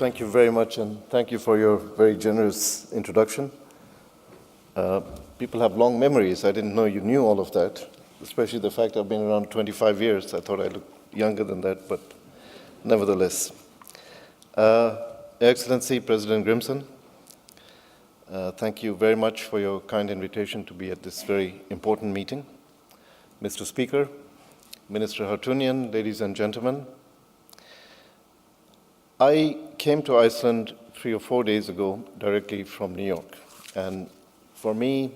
thank you very much, and thank you for your very generous introduction. People have long memories. I didn't know you knew all of that, especially the fact I've been around 25 years. I thought I looked younger than that, but nevertheless. Excellency President Grimson, thank you very much for your kind invitation to be at this very important meeting. Mr. Speaker, Minister Hartunian, ladies and gentlemen, I came to Iceland 3 or 4 days ago directly from New York, and for me,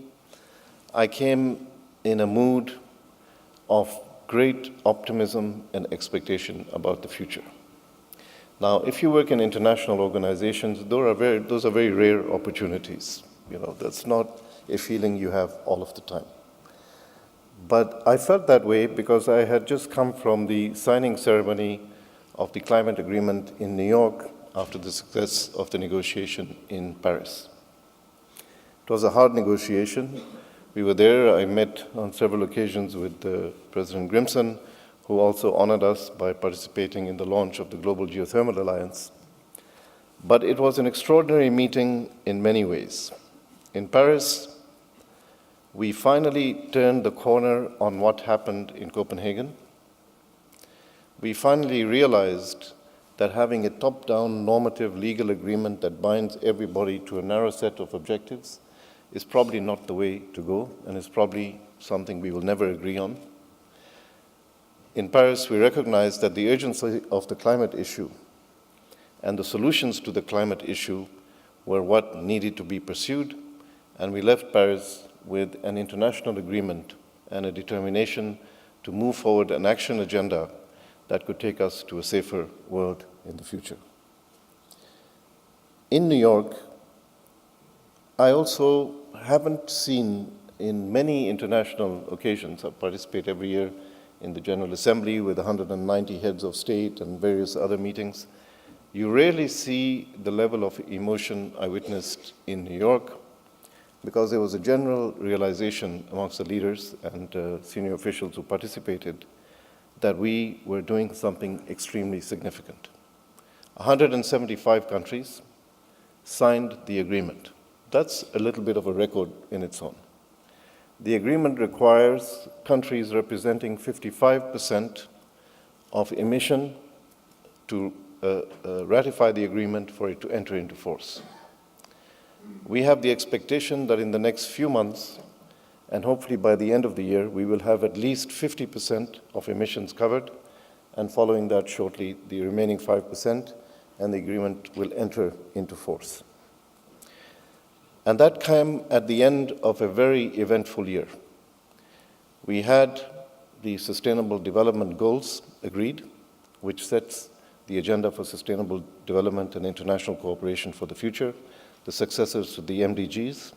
I came in a mood of great optimism and expectation about the future. Now, if you work in international organizations, those are very rare opportunities. You know, that's not a feeling you have all of the time. But I felt that way because I had just come from the signing ceremony of the climate agreement in New York after the success of the negotiation in Paris. It was a hard negotiation. We were there. I met on several occasions with President Grimson, who also honored us by participating in the launch of the Global Geothermal Alliance. But it was an extraordinary meeting in many ways. In Paris, we finally turned the corner on what happened in Copenhagen. We finally realized that having a top-down normative legal agreement that binds everybody to a narrow set of objectives is probably not the way to go, and is probably something we will never agree on. In Paris, we recognized that the urgency of the climate issue and the solutions to the climate issue were what needed to be pursued, and we left Paris with an international agreement and a determination to move forward an action agenda that could take us to a safer world in the future. In New York, I also haven't seen in many international occasions, I participate every year in the General Assembly with 190 heads of state and various other meetings. You rarely see the level of emotion I witnessed in New York, because there was a general realization amongst the leaders and senior officials who participated that we were doing something extremely significant. 175 countries signed the agreement. That's a little bit of a record in its own. The agreement requires countries representing 55% of emission to ratify the agreement for it to enter into force. We have the expectation that in the next few months, and hopefully by the end of the year, we will have at least 50% of emissions covered, and following that shortly, the remaining 5%, and the agreement will enter into force. And that came at the end of a very eventful year. We had the Sustainable Development Goals agreed, which sets the agenda for sustainable development and international cooperation for the future, the successors to the MDGs.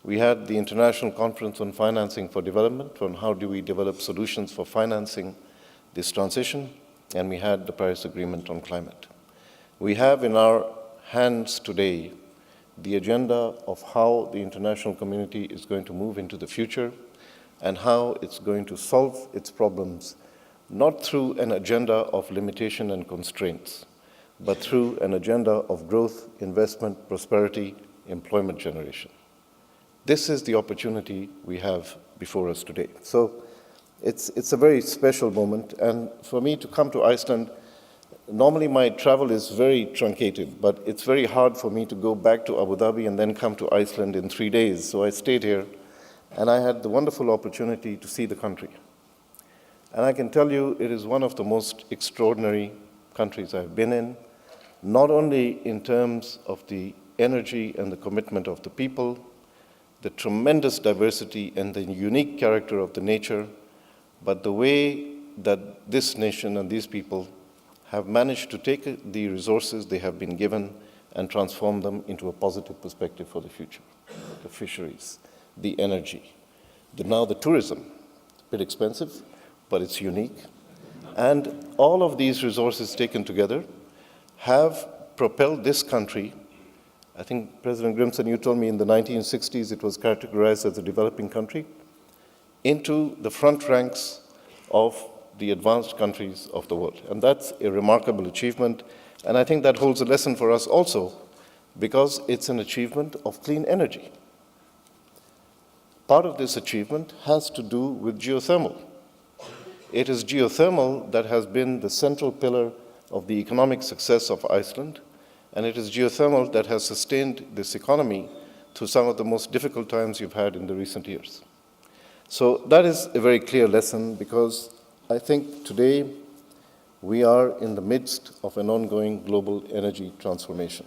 We had the International Conference on Financing for Development, on how do we develop solutions for financing this transition, and we had the Paris Agreement on climate. We have in our hands today the agenda of how the international community is going to move into the future and how it's going to solve its problems, not through an agenda of limitation and constraints, but through an agenda of growth, investment, prosperity, employment generation. This is the opportunity we have before us today. So it's a very special moment, and for me to come to Iceland, normally my travel is very truncated, but it's very hard for me to go back to Abu Dhabi and then come to Iceland in 3 days. So I stayed here, and I had the wonderful opportunity to see the country. And I can tell you it is one of the most extraordinary countries I've been in, not only in terms of the energy and the commitment of the people, the tremendous diversity and the unique character of the nature, but the way that this nation and these people have managed to take the resources they have been given and transform them into a positive perspective for the future. The fisheries, the energy, now the tourism, a bit expensive, but it's unique. And all of these resources taken together have propelled this country. I think, President Grimson, you told me in the 1960s it was categorized as a developing country, into the front ranks of the advanced countries of the world. And that's a remarkable achievement, And I think that holds a lesson for us also, because it's an achievement of clean energy. Part of this achievement has to do with geothermal. It is geothermal that has been the central pillar of the economic success of Iceland, and it is geothermal that has sustained this economy through some of the most difficult times you've had in the recent years. So that is a very clear lesson, because I think today we are in the midst of an ongoing global energy transformation.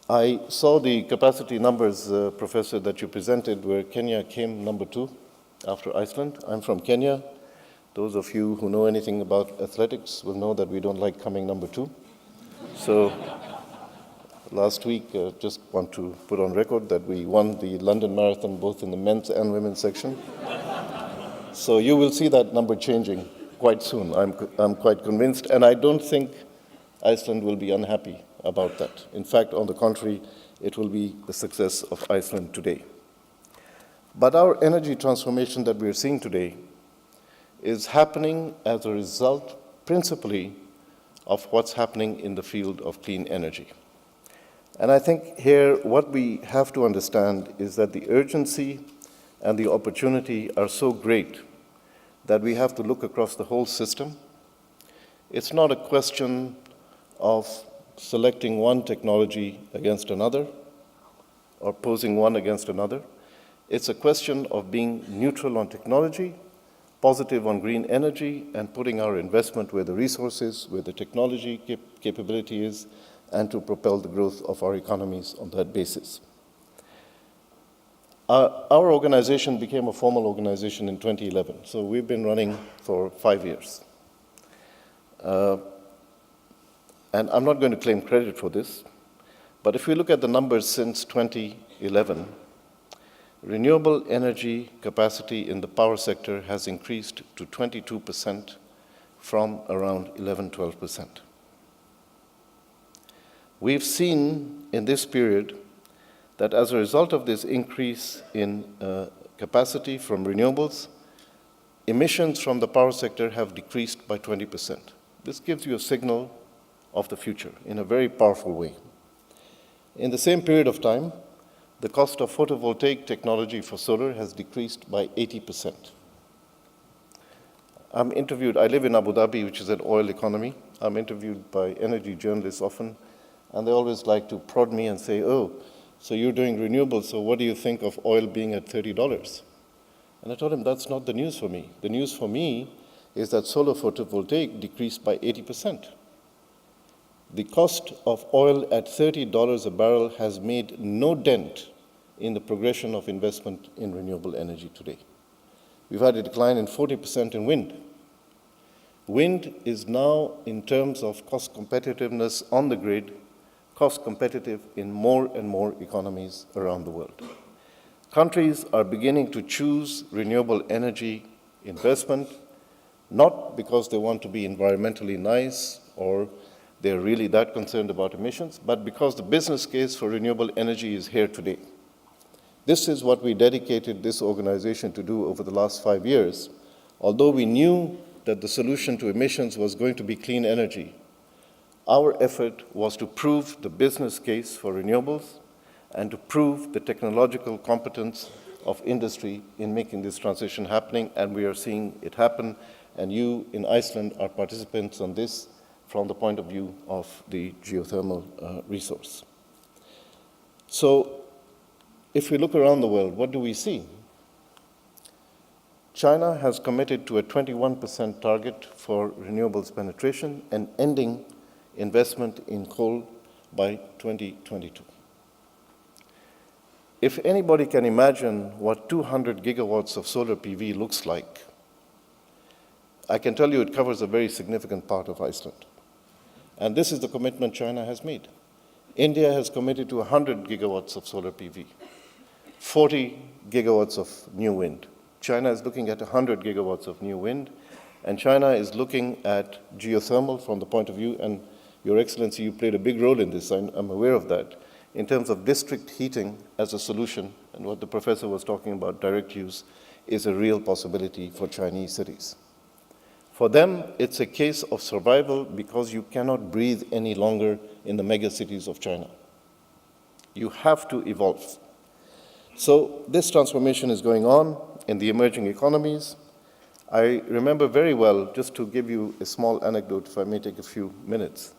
I saw the capacity numbers, Professor, that you presented, where Kenya came number 2 after Iceland. I'm from Kenya. Those of you who know anything about athletics will know that we don't like coming number 2. So last week, just want to put on record that we won the London Marathon both in the men's and women's section. So you will see that number changing quite soon. I'm quite convinced, and I don't think Iceland will be unhappy about that. In fact, on the contrary, it will be the success of Iceland today. But our energy transformation that we're seeing today is happening as a result, principally, of what's happening in the field of clean energy. And I think here what we have to understand is that the urgency and the opportunity are so great that we have to look across the whole system. It's not a question of selecting one technology against another or posing one against another. It's a question of being neutral on technology, positive on green energy, and putting our investment where the resources, where the technology capability is, and to propel the growth of our economies on that basis. Our organization became a formal organization in 2011, so we've been running for 5 years. And I'm not going to claim credit for this, but if we look at the numbers since 2011, renewable energy capacity in the power sector has increased to 22% from around 11-12%. We've seen in this period that as a result of this increase in capacity from renewables, emissions from the power sector have decreased by 20%. This gives you a signal of the future in a very powerful way. In the same period of time, the cost of photovoltaic technology for solar has decreased by 80%. I live in Abu Dhabi, which is an oil economy. I'm interviewed by energy journalists often, and they always like to prod me and say, oh, so you're doing renewables, so what do you think of oil being at $30? And I told him, that's not the news for me. The news for me is that solar photovoltaic decreased by 80%. The cost of oil at $30 a barrel has made no dent in the progression of investment in renewable energy today. We've had a decline in 40% in wind. Wind is now, in terms of cost competitiveness on the grid, cost competitive in more and more economies around the world. Countries are beginning to choose renewable energy investment, not because they want to be environmentally nice or they're really that concerned about emissions, but because the business case for renewable energy is here today. This is what we dedicated this organization to do over the last 5 years. Although we knew that the solution to emissions was going to be clean energy, our effort was to prove the business case for renewables and to prove the technological competence of industry in making this transition happening, and we are seeing it happen, and you in Iceland are participants on this from the point of view of the geothermal resource. So if we look around the world, what do we see? China has committed to a 21% target for renewables penetration and ending investment in coal by 2022. If anybody can imagine what 200 gigawatts of solar PV looks like, I can tell you it covers a very significant part of Iceland. And this is the commitment China has made. India has committed to 100 gigawatts of solar PV, 40 gigawatts of new wind. China is looking at 100 gigawatts of new wind, and China is looking at geothermal from the point of view, and Your Excellency, you played a big role in this, I'm aware of that, in terms of district heating as a solution, and what the professor was talking about, direct use, is a real possibility for Chinese cities. For them, it's a case of survival because you cannot breathe any longer in the megacities of China. You have to evolve. So this transformation is going on in the emerging economies. I remember very well, just to give you a small anecdote, if I may take a few minutes.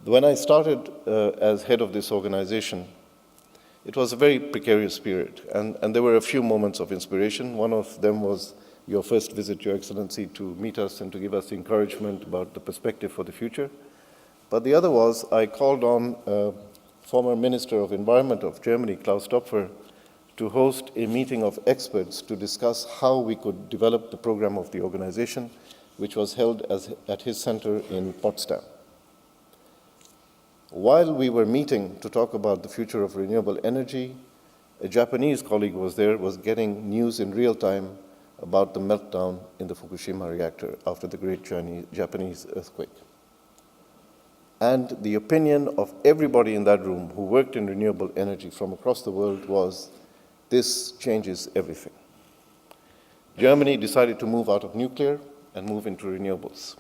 When I started as head of this organization, it was a very precarious period, and there were a few moments of inspiration. One of them was your first visit, Your Excellency, to meet us and to give us encouragement about the perspective for the future. But the other was I called on former Minister of Environment of Germany, Klaus Topfer, to host a meeting of experts to discuss how we could develop the program of the organization, which was held at his center in Potsdam. While we were meeting to talk about the future of renewable energy, a Japanese colleague was there, was getting news in real time about the meltdown in the Fukushima reactor after the great Japanese earthquake. And the opinion of everybody in that room who worked in renewable energy from across the world was, this changes everything. Germany decided to move out of nuclear and move into renewables.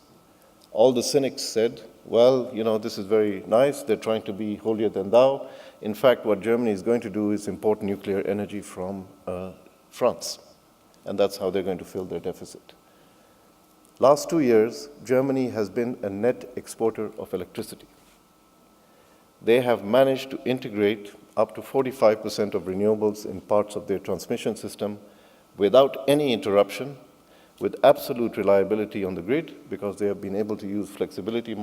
All the cynics said, well, you know, this is very nice. They're trying to be holier than thou. In fact, what Germany is going to do is import nuclear energy from France. And that's how they're going to fill their deficit. Last 2 years, Germany has been a net exporter of electricity. They have managed to integrate up to 45% of renewables in parts of their transmission system without any interruption, with absolute reliability on the grid, because they have been able to use flexibility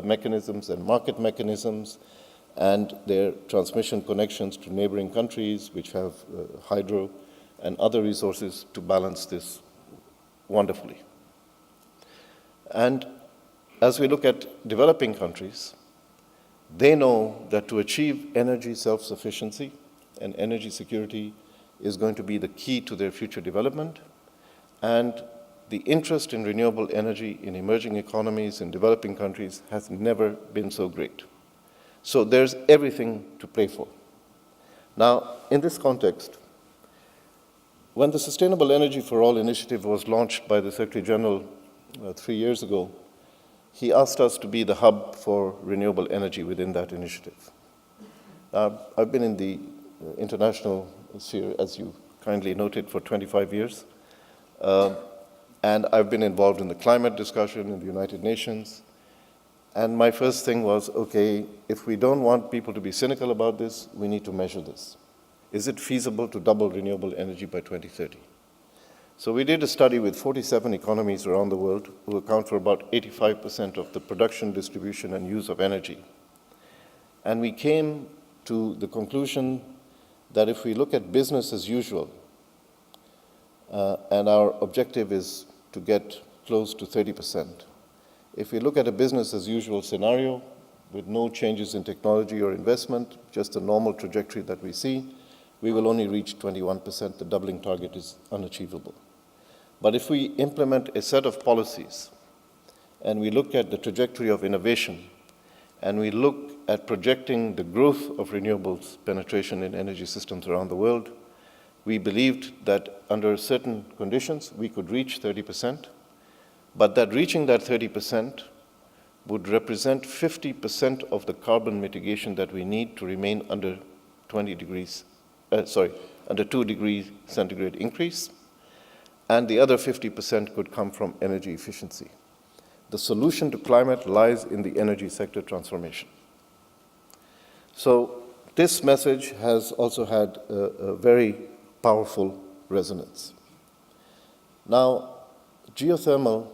mechanisms and market mechanisms, and their transmission connections to neighboring countries, which have hydro and other resources to balance this wonderfully. And as we look at developing countries, they know that to achieve energy self-sufficiency and energy security is going to be the key to their future development. And the interest in renewable energy in emerging economies in developing countries has never been so great. So there's everything to play for. Now, in this context, when the Sustainable Energy for All initiative was launched by the Secretary General 3 years ago, he asked us to be the hub for renewable energy within that initiative. I've been in the international sphere, as you kindly noted, for 25 years. And I've been involved in the climate discussion in the United Nations. And my first thing was, okay, if we don't want people to be cynical about this, we need to measure this. Is it feasible to double renewable energy by 2030? So we did a study with 47 economies around the world who account for about 85% of the production, distribution, and use of energy. And we came to the conclusion that if we look at business as usual, and our objective is to get close to 30%, if we look at a business as usual scenario with no changes in technology or investment, just the normal trajectory that we see, we will only reach 21%. The doubling target is unachievable. But if we implement a set of policies and we look at the trajectory of innovation and we look at projecting the growth of renewables penetration in energy systems around the world, we believed that under certain conditions we could reach 30%, but that reaching that 30% would represent 50% of the carbon mitigation that we need to remain under 2 degrees centigrade increase, and the other 50% could come from energy efficiency. The solution to climate lies in the energy sector transformation. So this message has also had a very powerful resonance. Now, geothermal,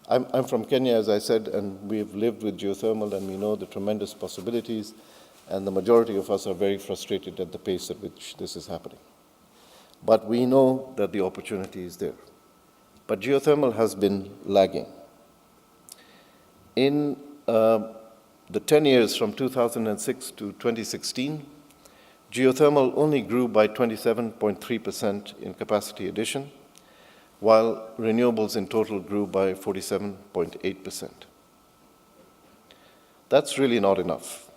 I'm from Kenya, as I said, and we've lived with geothermal and we know the tremendous possibilities, and the majority of us are very frustrated at the pace at which this is happening. But we know that the opportunity is there. But geothermal has been lagging. In the 10 years from 2006 to 2016, geothermal only grew by 27.3% in capacity addition, while renewables in total grew by 47.8%. That's really not enough.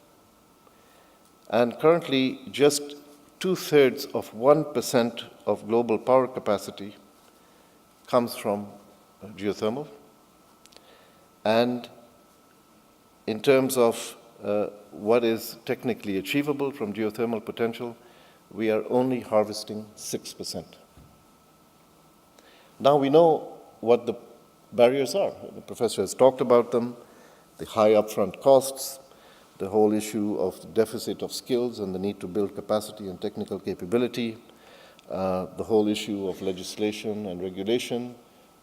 And currently, just 2/3 of 1% of global power capacity comes from geothermal, And in terms of what is technically achievable from geothermal potential, we are only harvesting 6%. Now we know what the barriers are. The professor has talked about them, the high upfront costs, the whole issue of the deficit of skills and the need to build capacity and technical capability, the whole issue of legislation and regulation,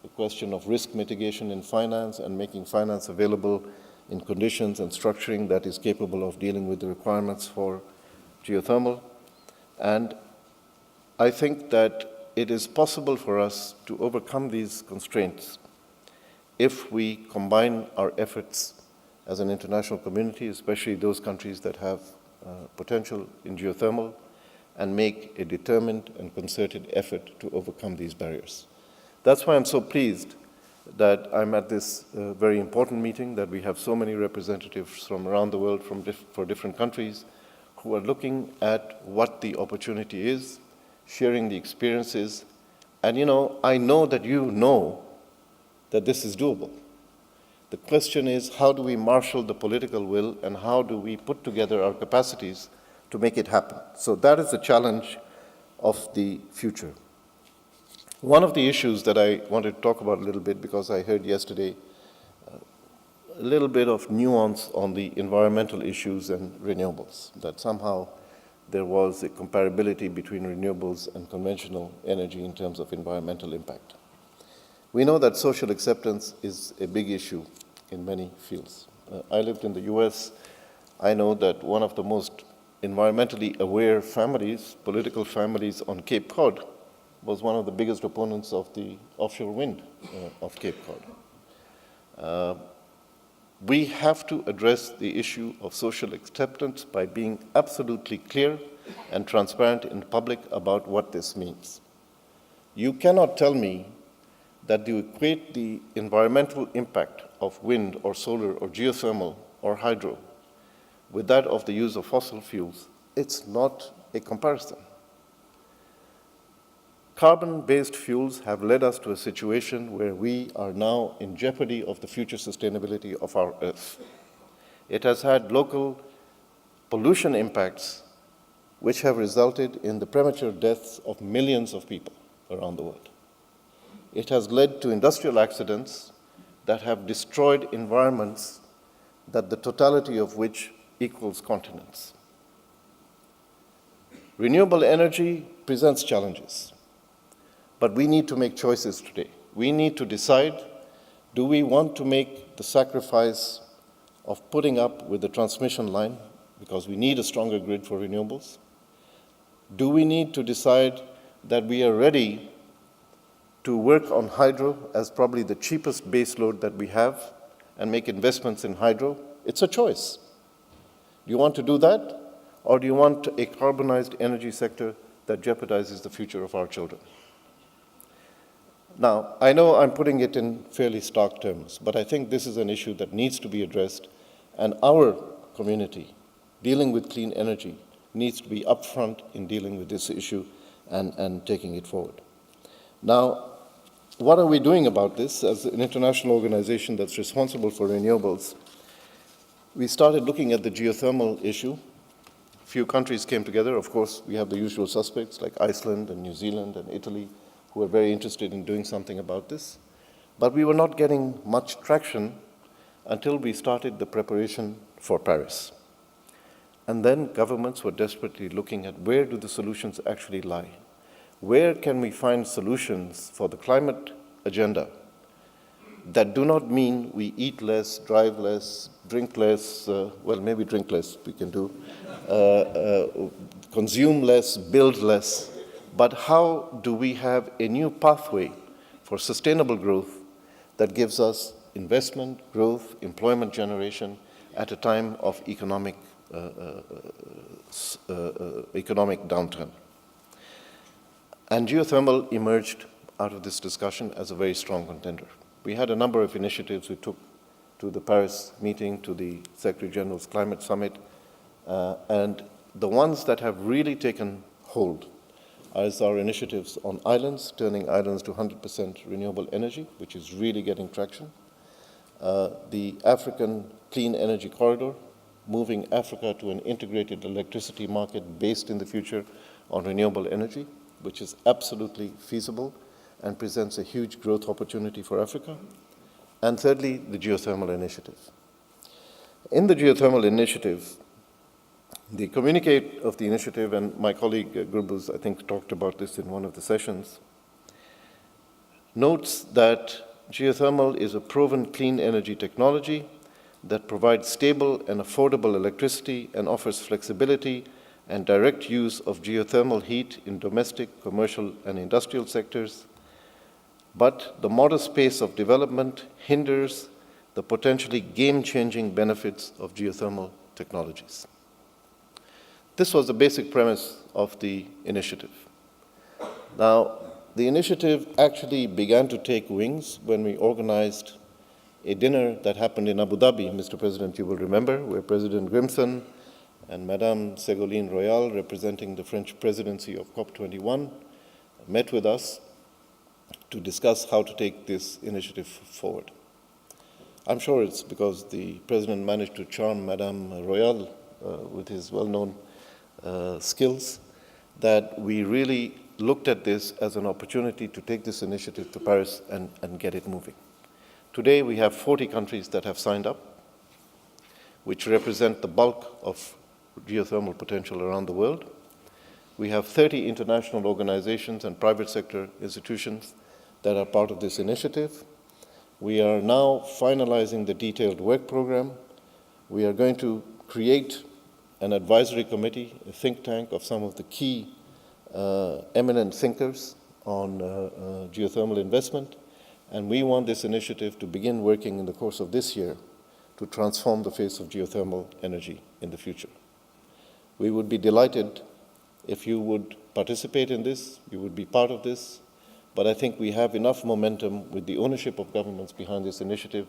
the question of risk mitigation in finance and making finance available in conditions and structuring that is capable of dealing with the requirements for geothermal. And I think that it is possible for us to overcome these constraints if we combine our efforts as an international community, especially those countries that have potential in geothermal, and make a determined and concerted effort to overcome these barriers. That's why I'm so pleased that I'm at this very important meeting, that we have so many representatives from around the world for different countries who are looking at what the opportunity is, sharing the experiences. And I know that you know that this is doable. The question is, how do we marshal the political will and how do we put together our capacities to make it happen? So that is the challenge of the future. One of the issues that I wanted to talk about a little bit, because I heard yesterday a little bit of nuance on the environmental issues and renewables, that somehow there was a comparability between renewables and conventional energy in terms of environmental impact. We know that social acceptance is a big issue in many fields. I lived in the US. I know that one of the most environmentally aware families, political families on Cape Cod, was one of the biggest opponents of the offshore wind of Cape Cod. We have to address the issue of social acceptance by being absolutely clear and transparent in public about what this means. You cannot tell me that you equate the environmental impact of wind or solar or geothermal or hydro with that of the use of fossil fuels. It's not a comparison. Carbon-based fuels have led us to a situation where we are now in jeopardy of the future sustainability of our Earth. It has had local pollution impacts which have resulted in the premature deaths of millions of people around the world. It has led to industrial accidents that have destroyed environments that the totality of which equals continents. Renewable energy presents challenges, but we need to make choices today. We need to decide, do we want to make the sacrifice of putting up with the transmission line, because we need a stronger grid for renewables? Do we need to decide that we are ready to work on hydro as probably the cheapest base load that we have and make investments in hydro? It's a choice. Do you want to do that? Or do you want a carbonized energy sector that jeopardizes the future of our children? Now, I know I'm putting it in fairly stark terms, but I think this is an issue that needs to be addressed, and our community dealing with clean energy needs to be upfront in dealing with this issue and taking it forward. Now, what are we doing about this as an international organization that's responsible for renewables? We started looking at the geothermal issue. A few countries came together. Of course, we have the usual suspects like Iceland and New Zealand and Italy who are very interested in doing something about this. But we were not getting much traction until we started the preparation for Paris. And then governments were desperately looking at where do the solutions actually lie? Where can we find solutions for the climate agenda that do not mean we eat less, drive less, drink less, well, maybe drink less we can do, consume less, build less, but how do we have a new pathway for sustainable growth that gives us investment, growth, employment generation at a time of economic downturn? And geothermal emerged out of this discussion as a very strong contender. We had a number of initiatives we took to the Paris meeting, to the Secretary General's Climate Summit, and the ones that have really taken hold is our initiatives on islands, turning islands to 100% renewable energy, which is really getting traction. the African Clean Energy Corridor, moving Africa to an integrated electricity market based in the future on renewable energy, which is absolutely feasible and presents a huge growth opportunity for Africa. And thirdly, the geothermal initiative. In the geothermal initiative, the communique of the initiative, and my colleague Grubus, I think, talked about this in one of the sessions, notes that geothermal is a proven clean energy technology that provides stable and affordable electricity and offers flexibility and direct use of geothermal heat in domestic, commercial, and industrial sectors. But the modest pace of development hinders the potentially game-changing benefits of geothermal technologies. This was the basic premise of the initiative. Now, the initiative actually began to take wings when we organized a dinner that happened in Abu Dhabi, Mr. President, you will remember, where President Grimson and Madame Ségolène Royal, representing the French presidency of COP21, met with us to discuss how to take this initiative forward. I'm sure it's because the President managed to charm Madame Royal with his well-known skills that we really looked at this as an opportunity to take this initiative to Paris and get it moving. Today, we have 40 countries that have signed up, which represent the bulk of geothermal potential around the world. We have 30 international organizations and private sector institutions that are part of this initiative. We are now finalizing the detailed work program. We are going to create an advisory committee, a think tank of some of the key eminent thinkers on geothermal investment. And we want this initiative to begin working in the course of this year to transform the face of geothermal energy in the future. We would be delighted if you would participate in this, you would be part of this, but I think we have enough momentum with the ownership of governments behind this initiative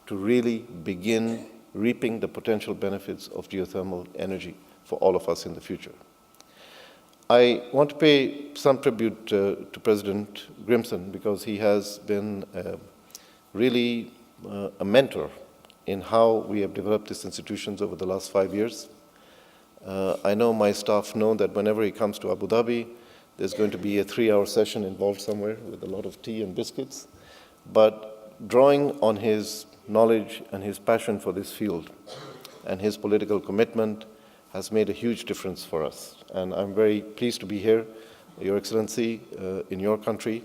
to really begin reaping the potential benefits of geothermal energy for all of us in the future. I want to pay some tribute to President Grimson because he has been really a mentor in how we have developed these institutions over the last 5 years. I know my staff know that whenever he comes to Abu Dhabi, there's going to be a 3-hour session involved somewhere with a lot of tea and biscuits. But drawing on his knowledge and his passion for this field and his political commitment has made a huge difference for us. And I'm very pleased to be here, Your Excellency, in your country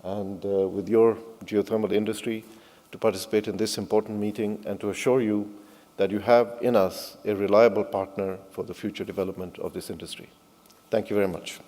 and with your geothermal industry to participate in this important meeting and to assure you that you have in us a reliable partner for the future development of this industry. Thank you very much.